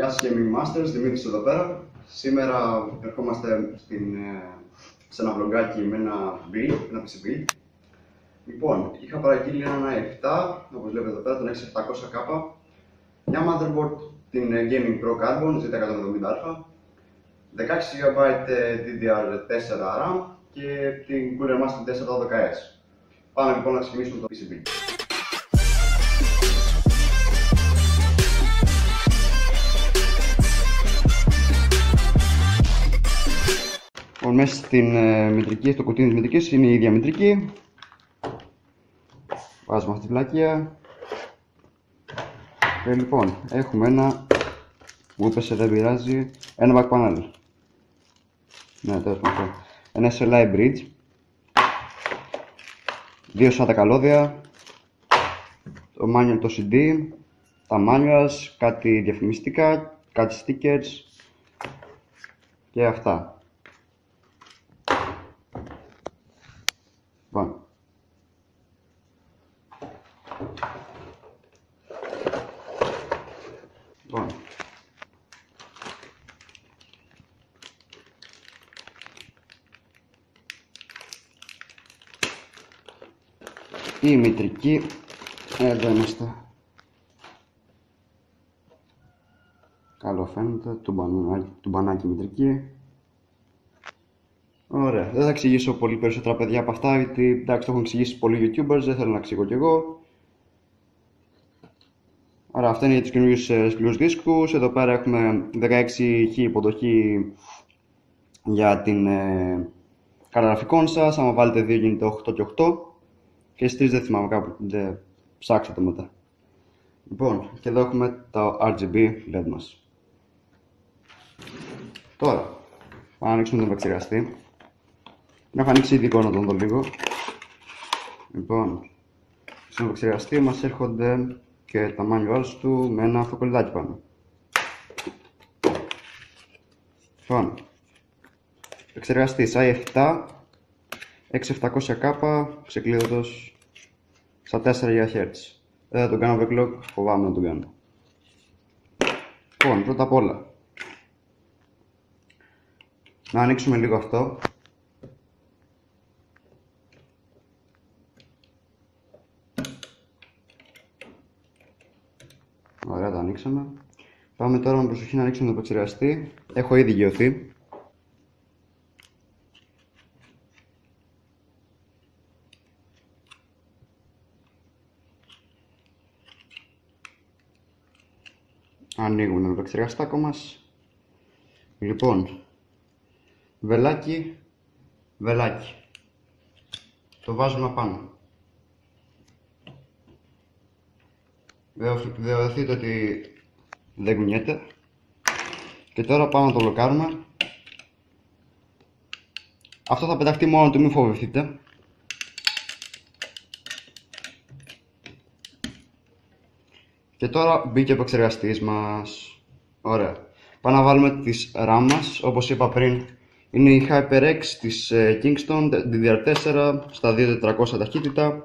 Γεια σας Gaming Masters, Δημήτρης εδώ πέρα. Σήμερα ερχόμαστε σε ένα vlogάκι με ένα PC build. Λοιπόν, είχα παραγγείλει ένα i7, όπως βλέπετε εδώ πέρα, τον 6700K, μια motherboard, την Gaming Pro Carbon Z170A, 16GB DDR4 RAM και την Cooler Master 412S. Πάμε λοιπόν να ξεκινήσουμε το PC build. Μέσα στην μητρική, στο κουτί της μητρικής είναι η ίδια μητρική. Βάζουμε αυτή τη βλακεία. Και λοιπόν, έχουμε ένα, μου έπεσε, δεν πειράζει, ένα back panel. Ναι, τέλος πάντων. Ένα SLI bridge. Δύο SATA καλώδια. Το manual, το CD. Τα manuals, κάτι διαφημιστικά, κάτι stickers. Και αυτά. Πάμε. Η μητρική, εδώ είμαστε. Καλό φαίνεται, τουμπανάκι μητρική. Ωραία, δεν θα εξηγήσω πολύ περισσότερα παιδιά από αυτά, γιατί εντάξει το έχουν εξηγήσει πολλοί YouTubers, δεν θέλω να εξηγώ κι εγώ. Άρα αυτά είναι για τους καινούριους σκληρούς δίσκους. Εδώ πέρα έχουμε 16Χ υποδοχή για την κάρτα γραφικών σας. Άμα βάλετε 2 γίνεται 8 και 8 και στις 3 δεν θυμάμαι, κάπου ψάξτε το μετά. Λοιπόν, και εδώ έχουμε το RGB LED μας. Τώρα, πάμε να ανοίξουμε τον επεξεργαστή. Να έχω ανοίξει ήδη εικόνα τον δω λίγο. Λοιπόν, στον επεξεργαστή μας έρχονται και τα manuals του με ένα αυτοκολλητάκι πάνω. Λοιπόν, επεξεργαστής i7 6700K ξεκλείδωτος στα 4 GHz. Δεν θα τον κάνω backlog, φοβάμαι να τον κάνω. Λοιπόν, πρώτα απ' όλα να ανοίξουμε λίγο αυτό. Ωραία, τα ανοίξαμε. Πάμε τώρα με προσοχή να ανοίξουμε το επεξεργαστή. Έχω ήδη γεωθεί. Ανοίγουμε τον επεξεργαστάκο μας. Λοιπόν, βελάκι, βελάκι. Το βάζουμε πάνω. Βεβαιωθείτε ότι δεν κουνιέται. Και τώρα πάμε να το μπλοκάρουμε. Αυτό θα πεταχτεί μόνο του, μην φοβηθείτε. Και τώρα μπήκε ο επεξεργαστής μας. Ωραία. Πάμε να βάλουμε τις RAM μας. Όπως είπα πριν, είναι η HyperX της Kingston DDR4 στα 2400 ταχύτητα.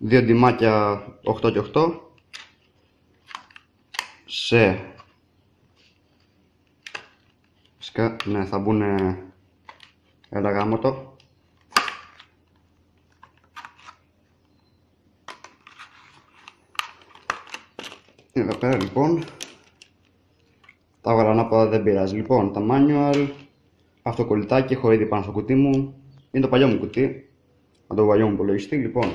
Δύο ντυμάκια 8 και 8 σε ναι, θα μπουν ένα γάμοτο. Εδώ πέρα λοιπόν τα έβγαλα ανάποδα, δεν πειράζει. Λοιπόν, τα manual, αυτοκολλητάκι έχω ήδη πάνω στο κουτί μου. Είναι το παλιό μου κουτί, με το παλιό μου υπολογιστή. Λοιπόν,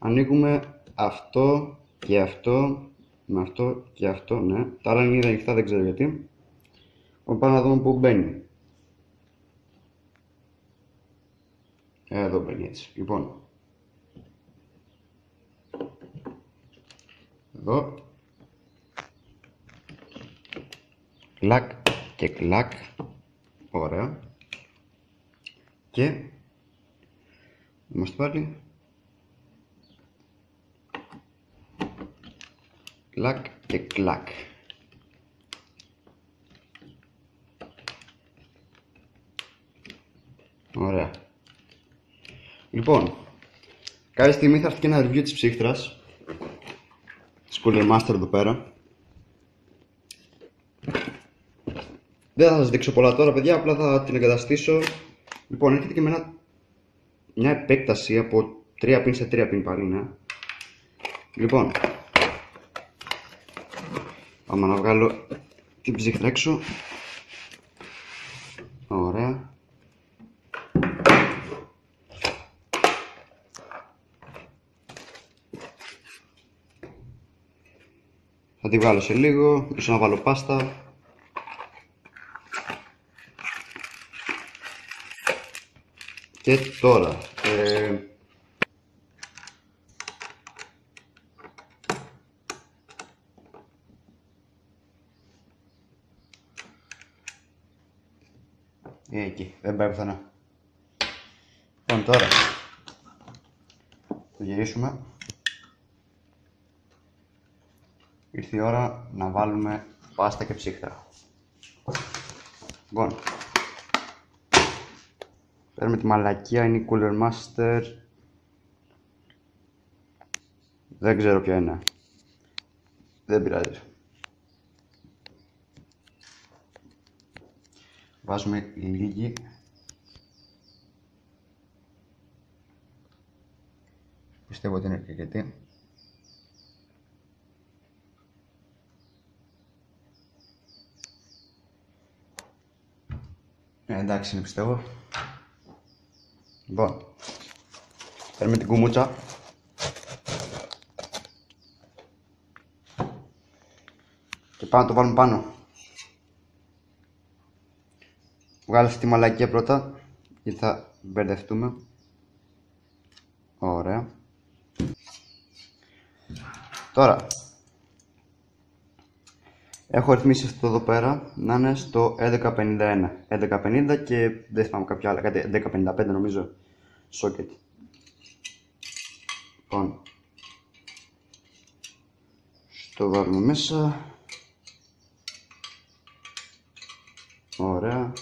ανοίγουμε αυτό και αυτό, με αυτό και αυτό, ναι. Τα άλλα είναι ήδη ανοιχτά, δεν ξέρω γιατί. Πάμε να δούμε πού μπαίνει. Εδώ μπαίνει έτσι. Λοιπόν, εδώ. Κλακ και κλακ. Ωραία. Και είμαστε πάλι. Κλακ και κλακ. Ωραία. Λοιπόν, Κάποια στιγμή θα έρθει και ένα review της ψύχτρας, της Cooler Master εδώ πέρα. Δεν θα σας δείξω πολλά τώρα, παιδιά, απλά θα την εγκαταστήσω. Λοιπόν, έρχεται και με μια επέκταση από 3 πιν σε 3 πιν πάλι, ναι. Λοιπόν, πάμε να βγάλω την ψύχτρα έξω. Ωραία. Θα τη βγάλω σε λίγο, ίσως να βάλω πάστα. Και τώρα, εκεί, δεν πάει πουθενά. Λοιπόν, τώρα το γυρίσουμε. Ήρθε η ώρα να βάλουμε πάστα και ψύχτρα. Λοιπόν, παίρνουμε τη μαλακία, είναι η Cooler Master. Δεν ξέρω ποια είναι. Δεν πειράζει. Βάζουμε λίγη. Πιστεύω ότι είναι αρκετή. Εντάξει είναι, πιστεύω. Λοιπόν, παίρνουμε την κουμούτσα. Και πάμε να το βάλουμε πάνω. Βγάλω αυτή τη μαλακία πρώτα, γιατί θα μπερδευτούμε. Ωραία. Τώρα, έχω ρυθμίσει αυτό εδώ πέρα να είναι στο 1151. 1150 και δεν θυμάμαι κάποια άλλα, κάτι 1155 νομίζω, socket. Λοιπόν, το βάλουμε μέσα. Ωραία.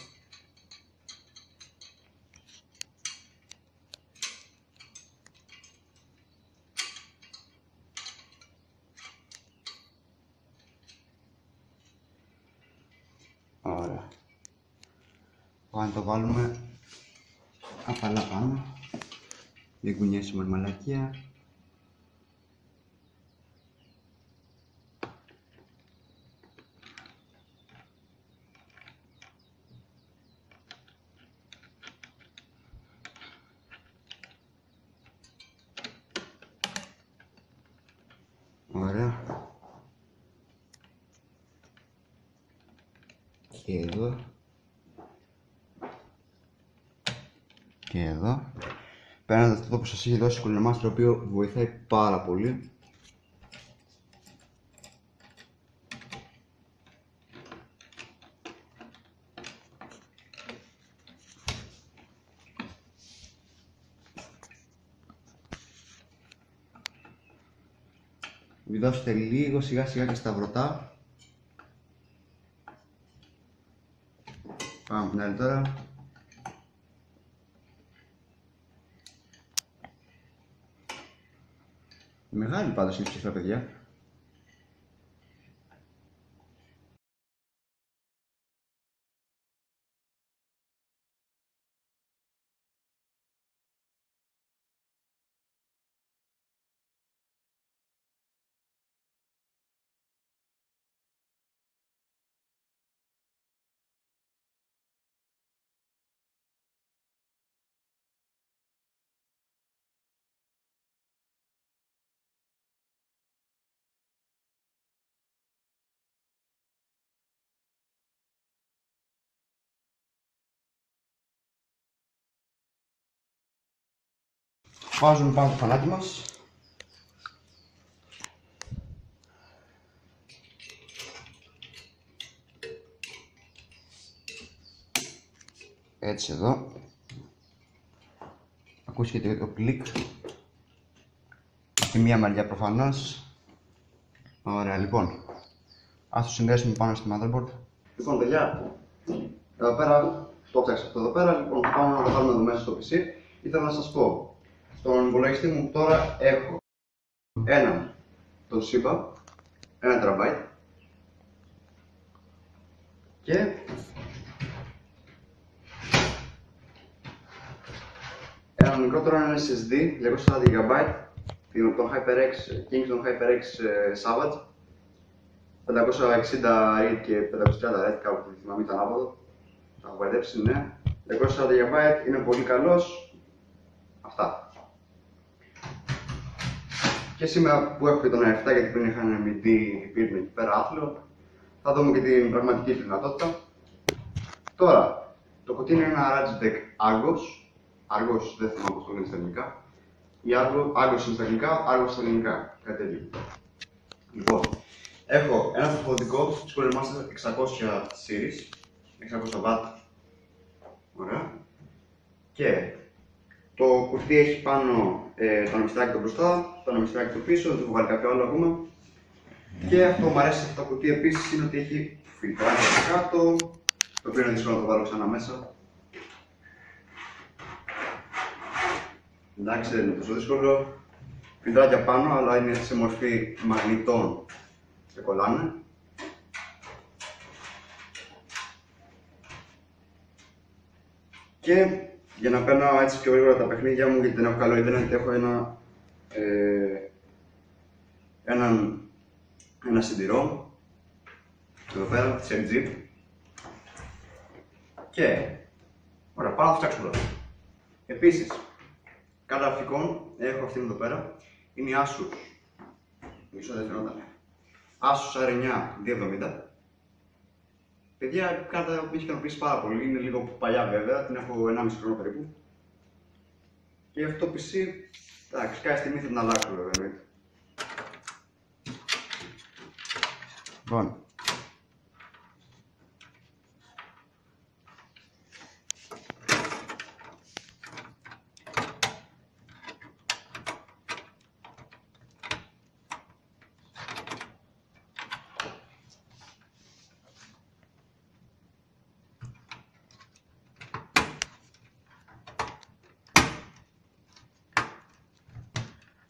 Ωραία. Πάμε να το βάλουμε απαλά πάνω. Μην κουνιέσουμε μαλακία. Ωραία. Και εδώ. Και εδώ. Παίρνετε αυτό που σας έχει δώσει η Cooler Master, το οποίο βοηθάει πάρα πολύ. Βιδώστε λίγο σιγά σιγά και στα βρωτά. Πάμε από την άλλη τώρα. Μεγάλη πάντως είναι η ψύχτρα, παιδιά. Βάζουμε πάνω το φανάκι μας. Έτσι εδώ. Ακούστηκε το κλικ. Στη μία μεριά προφανώς. Ωραία, λοιπόν. Ας το συνδέσουμε πάνω στο motherboard. Λοιπόν, παιδιά, εδώ πέρα το φτιάξα αυτό εδώ πέρα. Λοιπόν, πάμε να το βάλουμε εδώ μέσα στο PC. Ήθελα να σας πω, Στον υπολογιστή μου τώρα έχω έναν Toshiba 1 TB και ένα μικρότερο, ένα SSD 240 GB, τον HyperX Kingston HyperX Savage 560 RAID και 530 RAID, κάπου τη θυμάμαι, ήταν άποδο. Θα έχω μπερδέψει, ναι. 240 GB, είναι πολύ καλός. Αυτά. Και σήμερα που έχω και τον i7, γιατί πριν είχα ένα MD, υπήρχε εκεί πέρα άθλιο, θα δούμε και την πραγματική του δυνατότητα. Τώρα, το κουτί είναι ένα Logitech Argos, δεν θυμάμαι πώς το λένε στα ελληνικά. Η Argos είναι στα αγγλικά, Argos στα ελληνικά, κάτι τέτοιο. Λοιπόν, έχω ένα τροφοδοτικό Cooler Master 600 series, 600W. Ωραία. Και το κουτί έχει πάνω το ανεμιστράκι το μπροστά, το ανεμιστράκι το πίσω, δεν έχω βάλει κάποιο άλλο ακόμα. Και αυτό που μου αρέσει αυτό το κουτί επίσης είναι ότι έχει φιλτράκι κάτω, το οποίο είναι δύσκολο να το βάλω ξανά μέσα. Εντάξει, δεν είναι τόσο δύσκολο. Φιλτράκια πάνω, αλλά είναι σε μορφή μαγνητών και κολλάνε. Και για να παίρνω έτσι πιο γρήγορα τα παιχνίδια μου, γιατί δεν έχω καλό ίντερνετ, έχω ένα CD-ROM εδώ πέρα, της LG. Και ωραία, πάω να το φτιάξω τώρα. Επίσης, κάρτα γραφικών έχω αυτήν εδώ πέρα, είναι η Asus, μισό δεν φαινότανε, Asus R9 270. Παιδιά, η κάρτα που έχει ικανοποιήσει πάρα πολύ, είναι λίγο παλιά βέβαια, την έχω 1,5 χρόνο περίπου. Και αυτό το PC, εντάξει, κάποια στιγμή θα την αλλάξω βέβαια. Λοιπόν.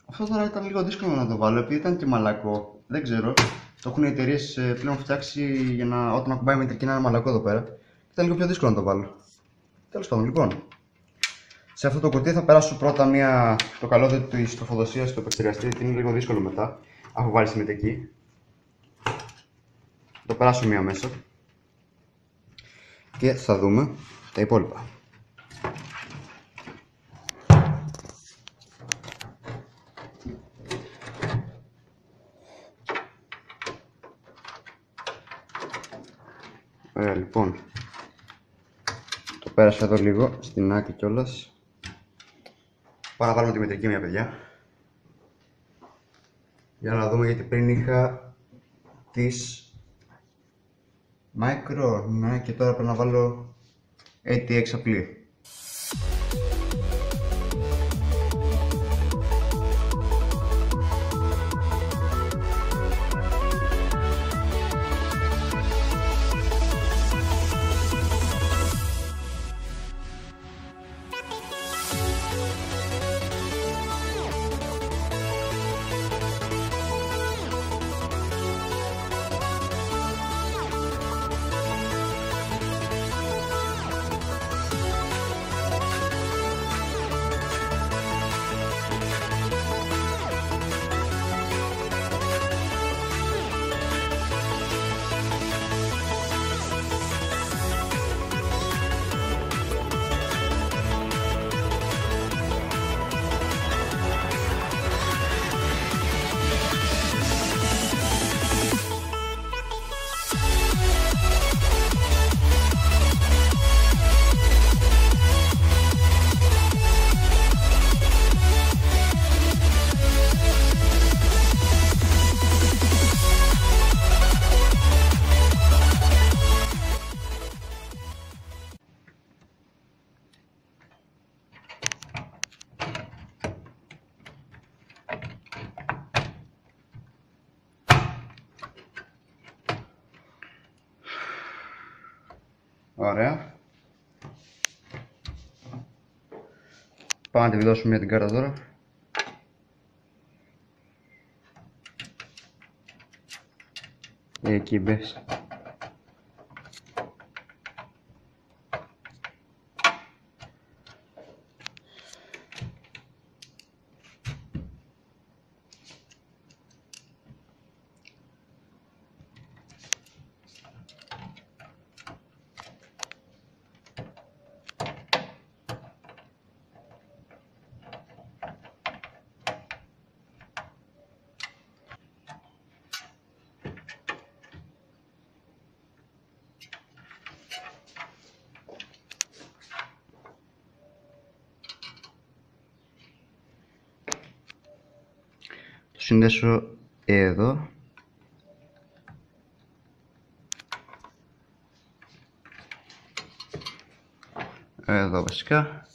Αυτό τώρα ήταν λίγο δύσκολο να το βάλω, επειδή ήταν και μαλακό. Δεν ξέρω. Το έχουν οι εταιρείες πλέον φτιάξει για να όταν ακουμπάει μετρική να είναι μαλακό εδώ πέρα. Ήταν λίγο πιο δύσκολο να το βάλω. Τέλος πάντων, λοιπόν. Σε αυτό το κουτί θα περάσω πρώτα το καλώδιο της τροφοδοσίας στο επεξεργαστή, γιατί είναι λίγο δύσκολο μετά. Έχω βάλει συμμετρική. Το περάσω μία μέσα. Και θα δούμε τα υπόλοιπα. Ωραία, λοιπόν, το πέρασα εδώ λίγο στην άκρη κιόλας. Πάω να βάλουμε τη μετρική μια, παιδιά, για να δούμε, γιατί πριν είχα τις Micro, ναι, και τώρα πρέπει να βάλω ATX απλή. Ωραία. Πάμε να τη βιδώσουμε μια την κάρτα τώρα. Εκεί μπες. Το συνδέσω εδώ. Εδώ βασικά.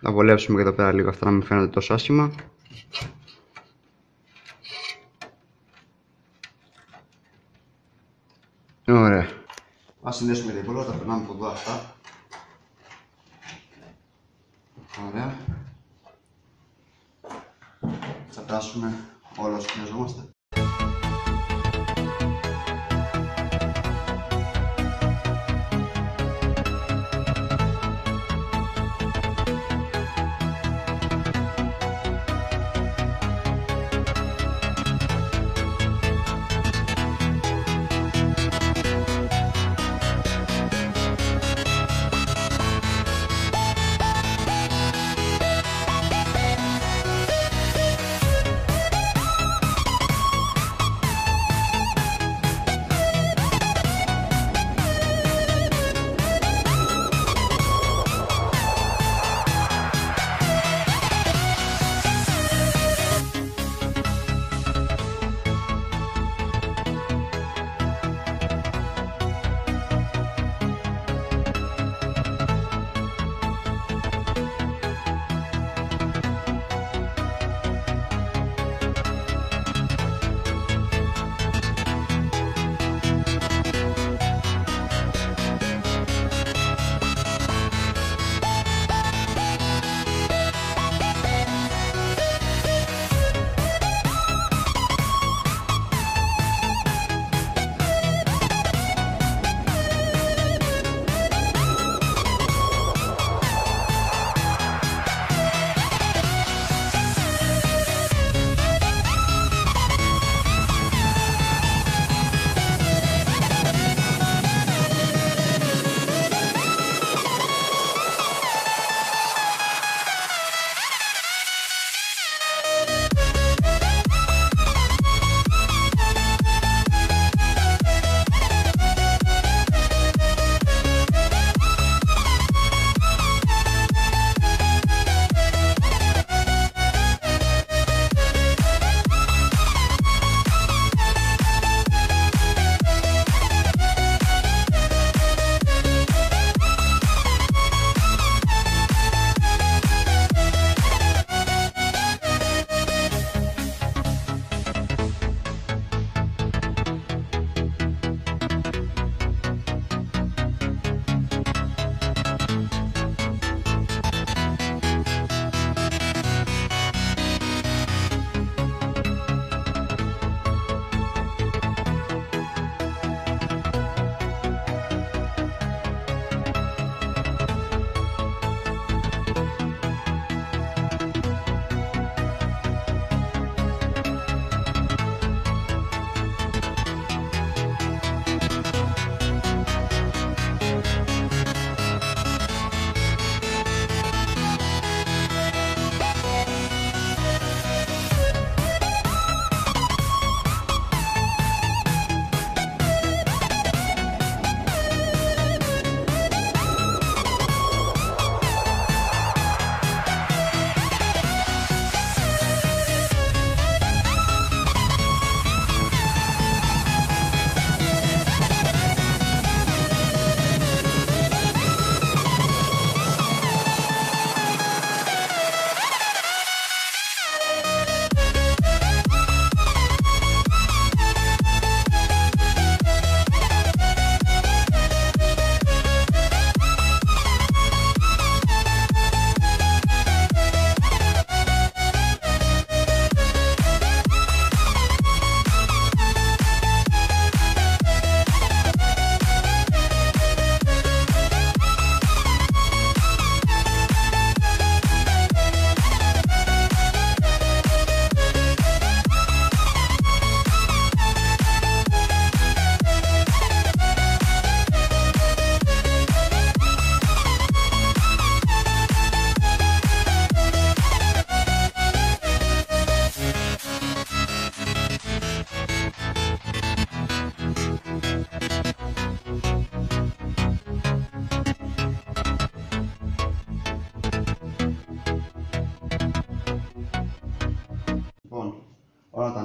Θα βολέψουμε και εδώ πέρα λίγο αυτά να μην φαίνονται τόσο άσχημα. Ωραία. Ας συνδέσουμε τα υπόλοιπα, τα περνάμε από εδώ αυτά. Ωραία. Θα τάσουμε όλα όσο χρειαζόμαστε.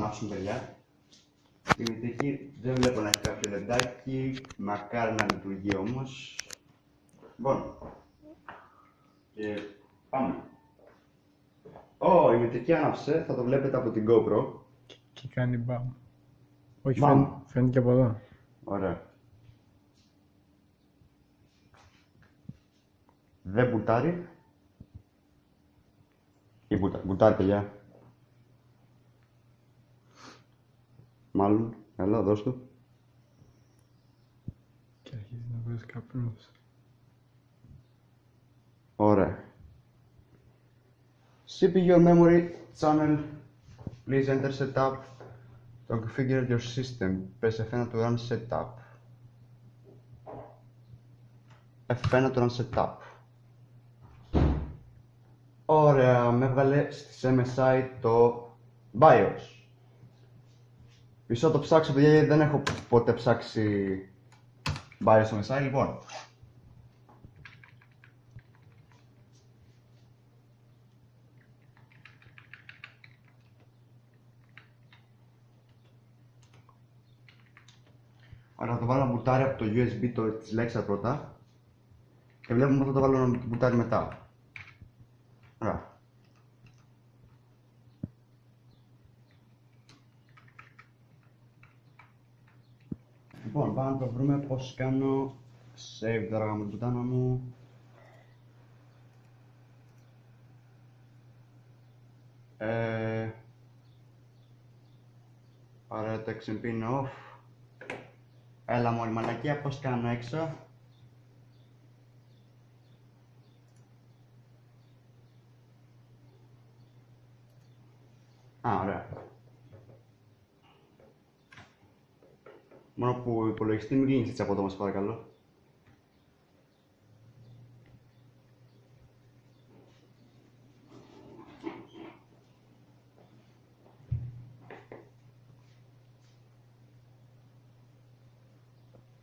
ανάψουμε, παιδιά. Η μητρική δεν βλέπω να έχει κάποιο λεντάκι, μακάρι να λειτουργεί όμως. Λοιπόν, και πάμε. Η μητρική άναψε, θα το βλέπετε από την GoPro. Και κάνει μπαμ. Όχι, Μπαμ. φαίνεται και από εδώ. Ωραία. Δεν μπουτάρει. Ή μπουτάρει, παιδιά. Μάλλον, έλα, δώσ' του. Και αρχίζει να βγάζει καπνούς. Ωραία. CPU memory channel. Please enter setup. Configure your system. Press F1 to run setup. F1 to run setup. Ωραία, με έβγαλε στις MSI το BIOS. Μισό το ψάξω, παιδιά, γιατί δεν έχω ποτέ ψάξει BIOS στο MSI, λοιπόν. Ωραία, θα το βάλω να μπουτάρει από το USB της Lexa πρώτα και βλέπουμε πώς θα το βάλω να μπουτάρει μετά. Ωραία. Λοιπόν, πάμε να το βρούμε πώς κάνω save τώρα με την πουτάνα μου. Ωραία, το XMP είναι off. Έλα μόλι μαλακία, πώς κάνω έξω. Ωραία. Μόνο που ο υπολογιστή μην κλείνεις έτσι από εδώ, μας παρακαλώ.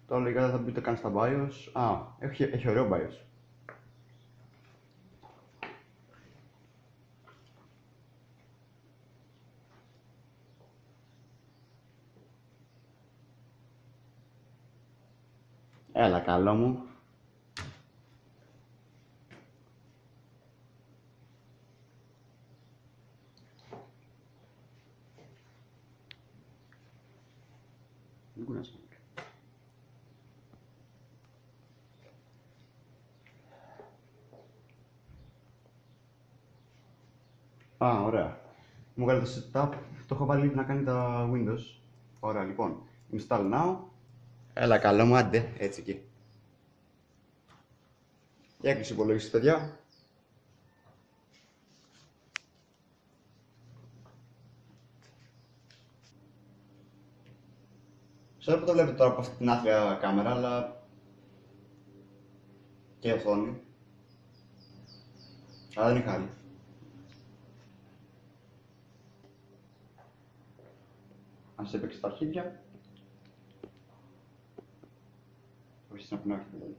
Τώρα λίγα δεν θα μπείτε καν στα BIOS. Έχει ωραίο BIOS. Έλα, καλό μου. Ωραία. Μου βγάλει το setup. Το έχω βάλει να κάνει τα Windows. Ωραία, λοιπόν. Install now. Έλα, καλό μου, άντε. Έτσι εκεί. Και έκλεισε ο υπολογιστής, παιδιά. Ξέρω που το βλέπετε τώρα από αυτή την άθλια κάμερα, αλλά και οθόνη. Αλλά δεν είναι χάρη. Αν σε έπαιξε τα αρχίδια. Όχι να πνεύει δηλαδή.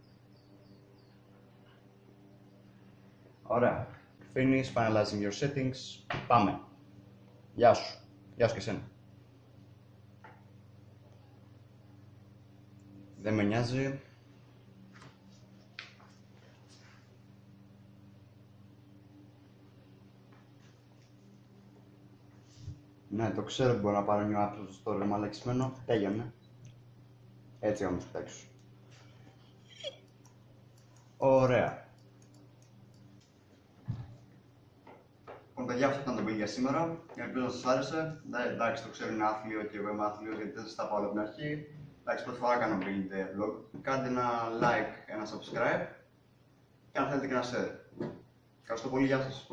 Ωραία. Finish finalizing your settings. Πάμε. Γεια σου. Γεια σου και εσένα. Δεν με νοιάζει. Ναι, το ξέρω ότι μπορώ να πάρω μια άπλωση στο ρεύμα λεξιμένο. Τέλειωνε. Έτσι όμως κοιτάξω. Ωραία. Λοιπόν, παιδιά, αυτό ήταν το build για σήμερα. Ελπίζω να σας άρεσε. Εντάξει, το ξέρω είναι άθλιο και εγώ είμαι άθλιος γιατί δεν σας τα πάω από την αρχή. Εντάξει, πρώτη φορά κάνω build vlog. Κάντε ένα like, ένα subscribe και αν θέλετε και ένα share. Ευχαριστώ πολύ, γεια σας.